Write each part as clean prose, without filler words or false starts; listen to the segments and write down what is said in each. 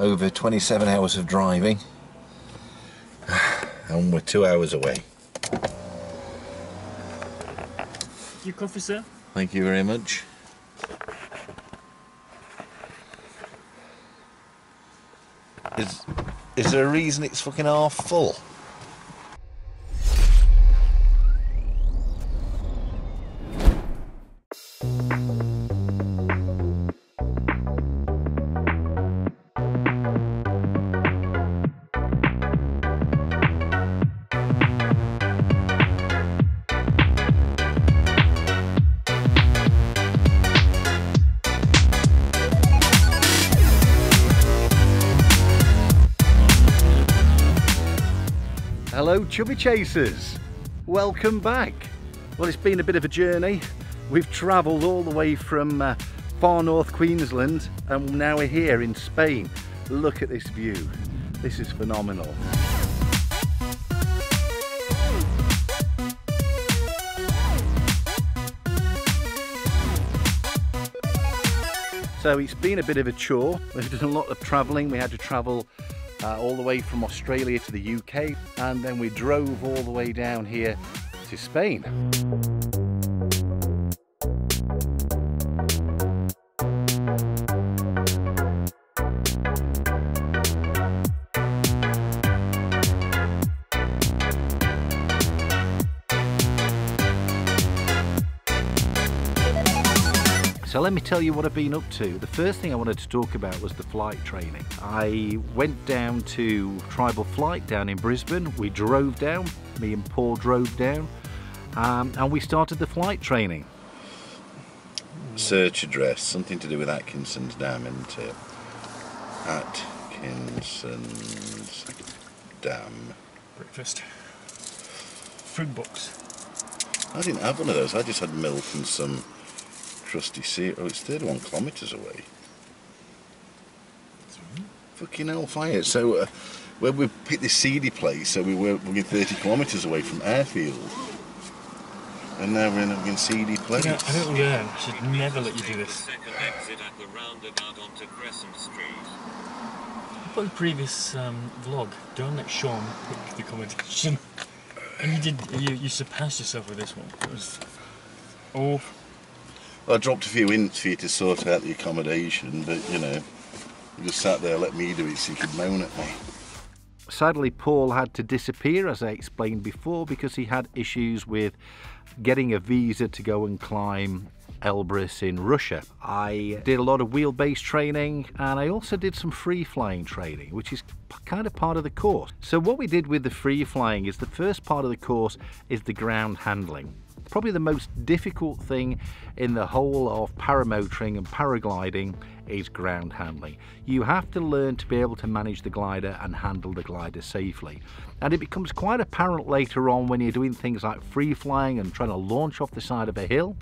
over 27 hours of driving, and we're 2 hours away. Your coffee, sir? Thank you very much. Is there a reason it's fucking half full? Hello Chubby Chasers, welcome back. Well, it's been a bit of a journey. We've travelled all the way from far north Queensland and now we're here in Spain. Look at this view, this is phenomenal. So it's been a bit of a chore. We've done a lot of travelling. We had to travel all the way from Australia to the UK, and then we drove all the way down here to Spain. So let me tell you what I've been up to. The first thing I wanted to talk about was the flight training. I went down to Tribal Flight down in Brisbane. We drove down, me and Paul drove down, and we started the flight training. Search address, something to do with Atkinson's Dam, isn't it? Atkinson's Dam. Breakfast. Food box. I didn't have one of those, I just had milk and some trusty sea. Oh, it's 31 kilometres away. Fucking hellfire. So when we picked this seedy place, so we were 30 kilometres away from airfield, and now we're in a fucking seedy place. I don't learn. I should never let you do this. I put in the previous vlog, don't let Sean pick the accommodation, and you surpassed yourself with this one. It was awful. Well, I dropped a few hints for you to sort out the accommodation, but you know, you just sat there, let me do it so you could moan at me. Sadly, Paul had to disappear, as I explained before, because he had issues with getting a visa to go and climb Elbrus in Russia. I did a lot of wheelbase training, and I also did some free flying training, which is kind of part of the course. So what we did with the free flying is the first part of the course is the ground handling. Probably the most difficult thing in the whole of paramotoring and paragliding is ground handling. You have to learn to be able to manage the glider and handle the glider safely. And it becomes quite apparent later on when you're doing things like free flying and trying to launch off the side of a hill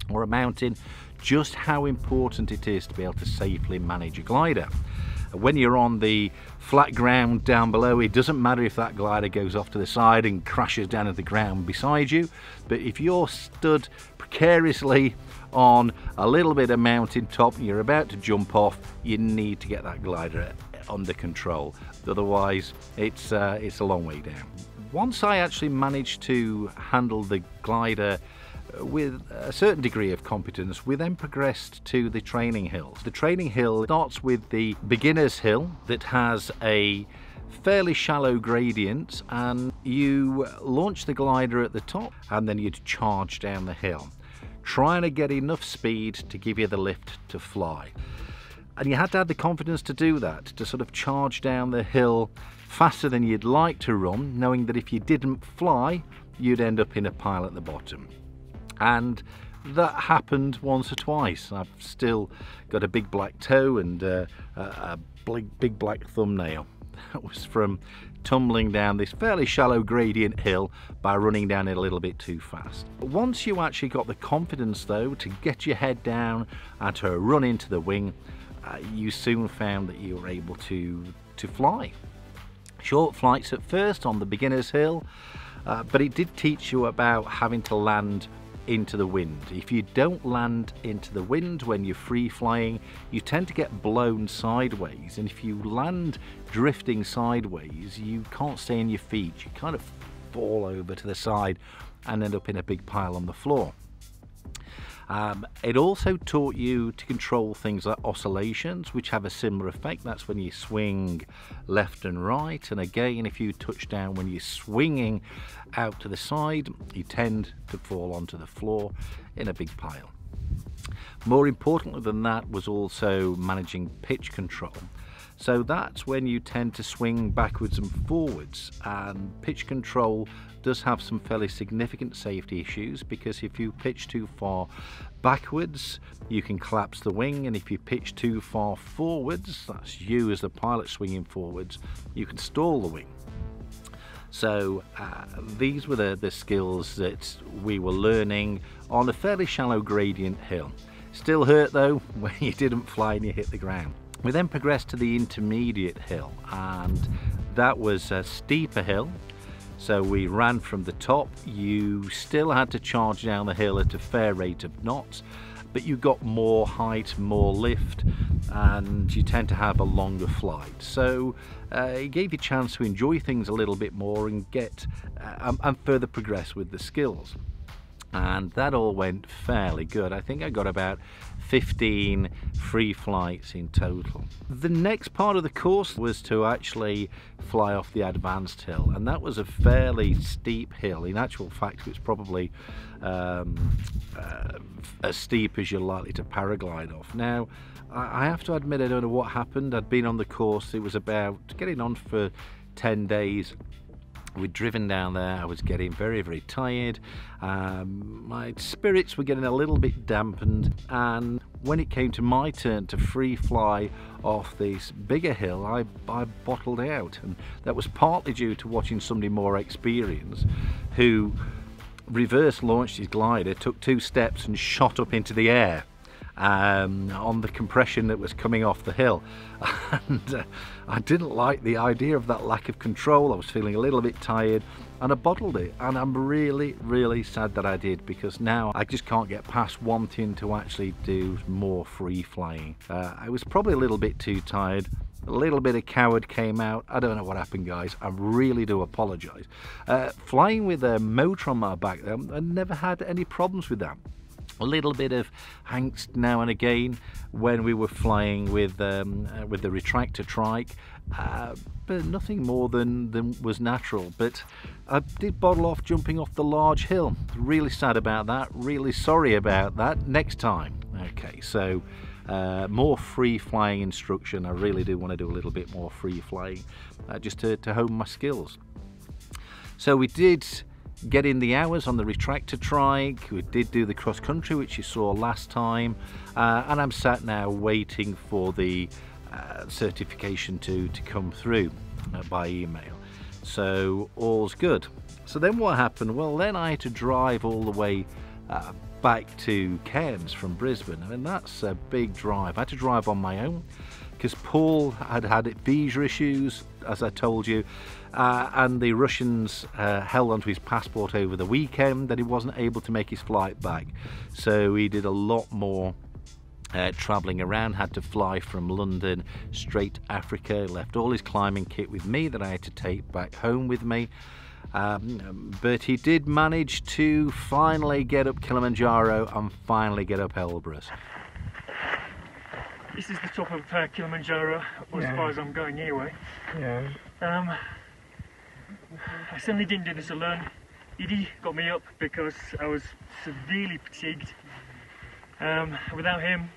or a mountain, just how important it is to be able to safely manage a glider. When you're on the flat ground down below, it doesn't matter if that glider goes off to the side and crashes down at the ground beside you, but if you're stood precariously on a little bit of mountain top and you're about to jump off, you need to get that glider under control, otherwise it's a long way down. Once I actually managed to handle the glider with a certain degree of competence, we then progressed to the training hills. The training hill starts with the beginner's hill that has a fairly shallow gradient, and you launch the glider at the top and then you'd charge down the hill, trying to get enough speed to give you the lift to fly. And you had to have the confidence to do that, to sort of charge down the hill faster than you'd like to run, knowing that if you didn't fly, you'd end up in a pile at the bottom. And that happened once or twice. I've still got a big black toe and a big black thumbnail. That was from tumbling down this fairly shallow gradient hill by running down it a little bit too fast. Once you actually got the confidence though to get your head down and to run into the wing, you soon found that you were able to fly. Short flights at first on the beginner's hill, but it did teach you about having to land into the wind. If you don't land into the wind when you're free flying, you tend to get blown sideways, and if you land drifting sideways, you can't stay on your feet. You kind of fall over to the side and end up in a big pile on the floor. It also taught you to control things like oscillations, which have a similar effect. That's when you swing left and right, and again, if you touch down when you're swinging out to the side, you tend to fall onto the floor in a big pile. More importantly than that was also managing pitch control. So that's when you tend to swing backwards and forwards, and pitch control does have some fairly significant safety issues, because if you pitch too far backwards you can collapse the wing, and if you pitch too far forwards, that's you as the pilot swinging forwards, you can stall the wing. So these were the skills that we were learning on a fairly shallow gradient hill. Still hurt though when you didn't fly and you hit the ground. We then progressed to the intermediate hill, and that was a steeper hill. So we ran from the top. You still had to charge down the hill at a fair rate of knots, but you got more height, more lift, and you tend to have a longer flight. So it gave you a chance to enjoy things a little bit more and get and further progress with the skills. And that all went fairly good. I think I got about 15 free flights in total. The next part of the course was to actually fly off the advanced hill, and that was a fairly steep hill. In actual fact, it was probably as steep as you're likely to paraglide off. Now, I have to admit, I don't know what happened. I'd been on the course, it was about getting on for 10 days. We'd driven down there, I was getting very, very tired. My spirits were getting a little bit dampened, and when it came to my turn to free fly off this bigger hill, I bottled out, and that was partly due to watching somebody more experienced who reverse launched his glider, took 2 steps and shot up into the air on the compression that was coming off the hill. And I didn't like the idea of that lack of control. I was feeling a little bit tired and I bottled it, and I'm really, really sad that I did, because now I just can't get past wanting to actually do more free flying. I was probably a little bit too tired. A little bit of coward came out. I don't know what happened, guys. I really do apologise. Flying with a motor on my back, I never had any problems with that. A little bit of angst now and again when we were flying with the retractor trike, but nothing more than was natural. But I did bottle off jumping off the large hill. Really sad about that, really sorry about that. Next time. Okay, so more free flying instruction. I really do want to do a little bit more free flying, just to hone my skills. So we did get in the hours on the retractor trike. We did do the cross country, which you saw last time, and I'm sat now waiting for the certification to come through by email. So all's good. So then what happened? Well, then I had to drive all the way back to Cairns from Brisbane. I mean, that's a big drive. I had to drive on my own because Paul had visa issues, as I told you, and the Russians held onto his passport over the weekend that he wasn't able to make his flight back. So he did a lot more travelling around, had to fly from London straight to Africa, left all his climbing kit with me that I had to take back home with me. But he did manage to finally get up Kilimanjaro and finally get up Elbrus. This is the top of Kilimanjaro, as far as I'm going anyway. Yeah. I certainly didn't do this alone. Edie got me up because I was severely fatigued. Without him,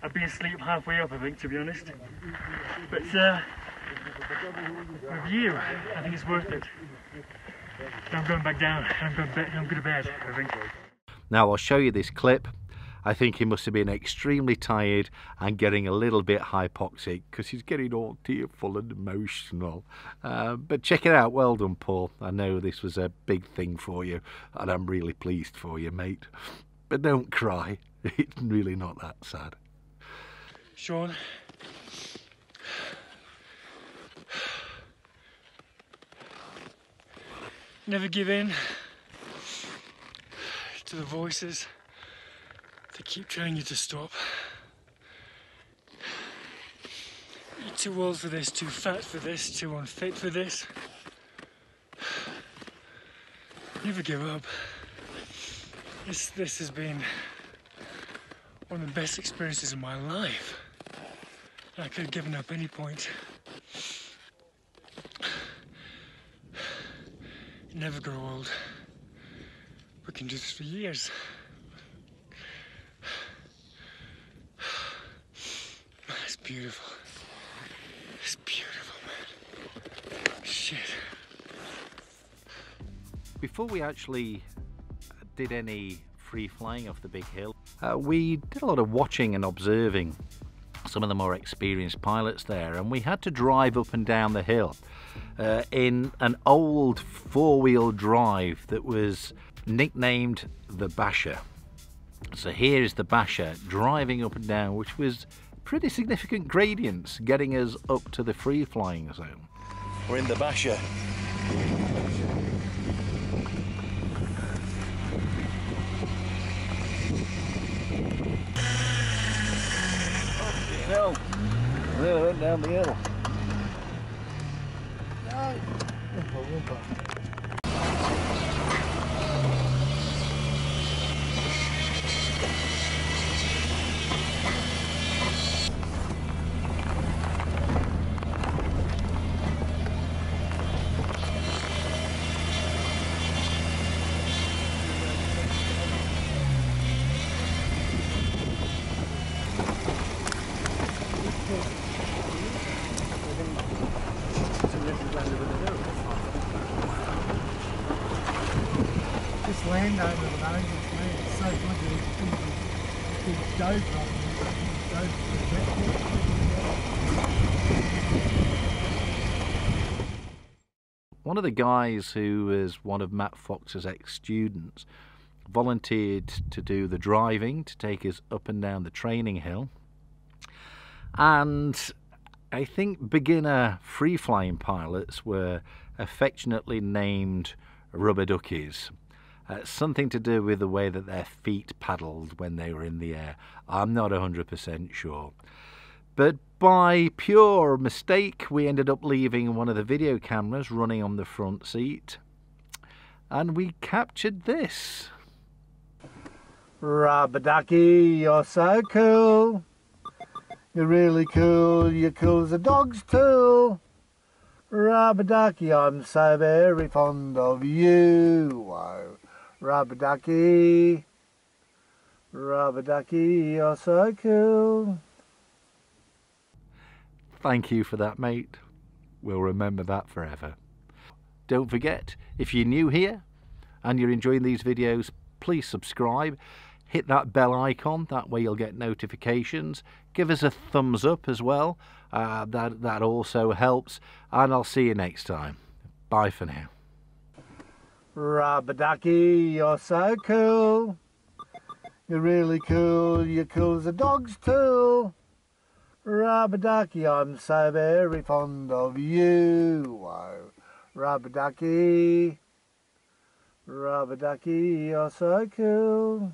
I'd be asleep halfway up, I think, to be honest. But with you, I think it's worth it. I'm going back down, I'm going to bed, I think. Now I'll show you this clip. I think he must have been extremely tired and getting a little bit hypoxic because he's getting all tearful and emotional. But check it out. Well done, Paul. I know this was a big thing for you and I'm really pleased for you, mate. But don't cry. It's really not that sad. Sean. Never give in. to the voices that keep telling you to stop. You're too old for this, too fat for this, too unfit for this. Never give up. This has been one of the best experiences of my life. I could have given up any point. Never grow old. We can do this for years. It's beautiful. It's beautiful, man. Shit. Before we actually did any free flying off the big hill, we did a lot of watching and observing some of the more experienced pilots there, and we had to drive up and down the hill in an old four-wheel drive that was nicknamed the Basher. So here is the Basher driving up and down, which was pretty significant gradients getting us up to the free flying zone. We're in the Basher. Hell, really went down the hill. This land over the road, it's so good that it's go from One of the guys who is one of Matt Fox's ex-students volunteered to do the driving, to take us up and down the training hill. And I think beginner free-flying pilots were affectionately named rubber duckies. Something to do with the way that their feet paddled when they were in the air. I'm not 100% sure. But by pure mistake, we ended up leaving one of the video cameras running on the front seat, and we captured this. Rubber ducky, you're so cool. You're really cool, you're cool as a dog's tool. Rubber ducky, I'm so very fond of you. Whoa. Rubber ducky, you're so cool. Thank you for that, mate. We'll remember that forever. Don't forget, if you're new here and you're enjoying these videos, please subscribe. Hit that bell icon, that way you'll get notifications. Give us a thumbs up as well, that also helps. And I'll see you next time. Bye for now. Rubber ducky, you're so cool. You're really cool, you're cool as a dog's tool. Rubber ducky, I'm so very fond of you. Whoa. Rubber ducky, you're so cool.